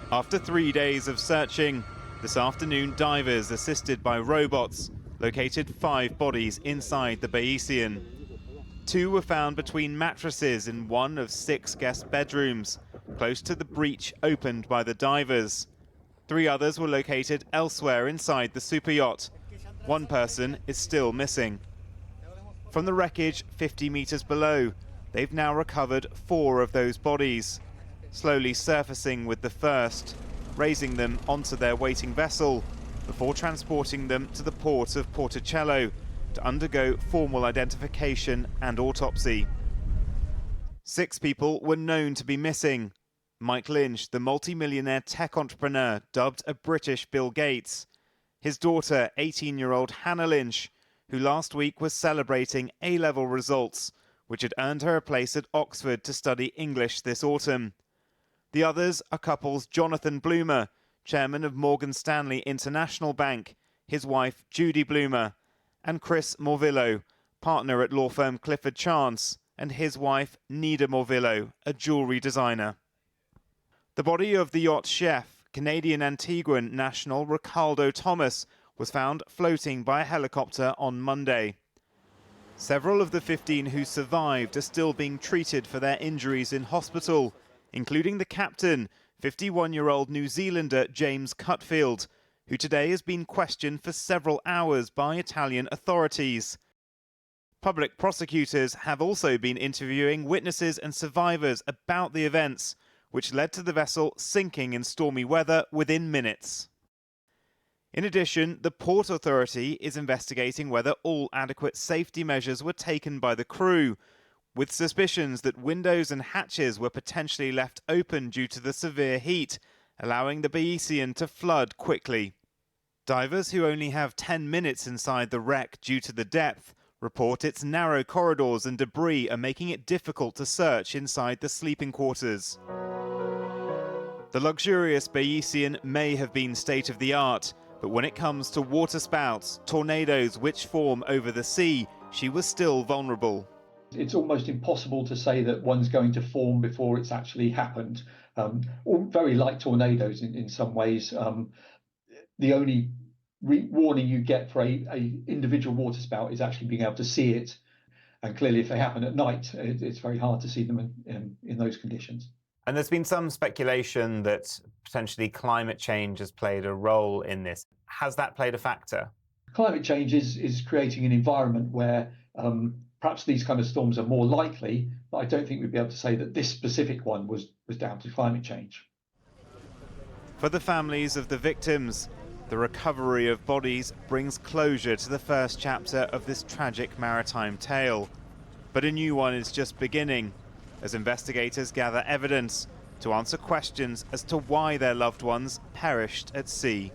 After 3 days of searching, this afternoon divers assisted by robots located 5 bodies inside the Bayesian. 2 were found between mattresses in one of 6 guest bedrooms, close to the breach opened by the divers. 3 others were located elsewhere inside the superyacht. 1 person is still missing. From the wreckage 50 meters below, they've now recovered 4 of those bodies, slowly surfacing with the first, raising them onto their waiting vessel before transporting them to the port of Porticello to undergo formal identification and autopsy. 6 people were known to be missing. Mike Lynch, the multi-millionaire tech entrepreneur dubbed a British Bill Gates. His daughter, 18-year-old Hannah Lynch, who last week was celebrating A-level results, which had earned her a place at Oxford to study English this autumn. The others are couples Jonathan Blumer, chairman of Morgan Stanley International Bank, his wife Judy Blumer, and Chris Morvillo, partner at law firm Clifford Chance, and his wife Nida Morvillo, a jewellery designer. The body of the yacht chef, Canadian Antiguan national Ricardo Thomas, was found floating by a helicopter on Monday. Several of the 15 who survived are still being treated for their injuries in hospital, including the captain, 51-year-old New Zealander James Cutfield, who today has been questioned for several hours by Italian authorities. Public prosecutors have also been interviewing witnesses and survivors about the events, which led to the vessel sinking in stormy weather within minutes. In addition, the Port Authority is investigating whether all adequate safety measures were taken by the crew, with suspicions that windows and hatches were potentially left open due to the severe heat, allowing the Bayesian to flood quickly. Divers who only have 10 minutes inside the wreck due to the depth report its narrow corridors and debris are making it difficult to search inside the sleeping quarters. The luxurious Bayesian may have been state-of-the-art, but when it comes to waterspouts, tornadoes which form over the sea, she was still vulnerable. It's almost impossible to say that one's going to form before it's actually happened. Very like tornadoes in some ways. The only warning you get for a individual waterspout is actually being able to see it. And clearly, if they happen at night, it's very hard to see them in those conditions. And there's been some speculation that potentially climate change has played a role in this. Has that played a factor? Climate change is creating an environment where perhaps these kind of storms are more likely, but I don't think we'd be able to say that this specific one was down to climate change. For the families of the victims, the recovery of bodies brings closure to the first chapter of this tragic maritime tale. But a new one is just beginning, as investigators gather evidence to answer questions as to why their loved ones perished at sea.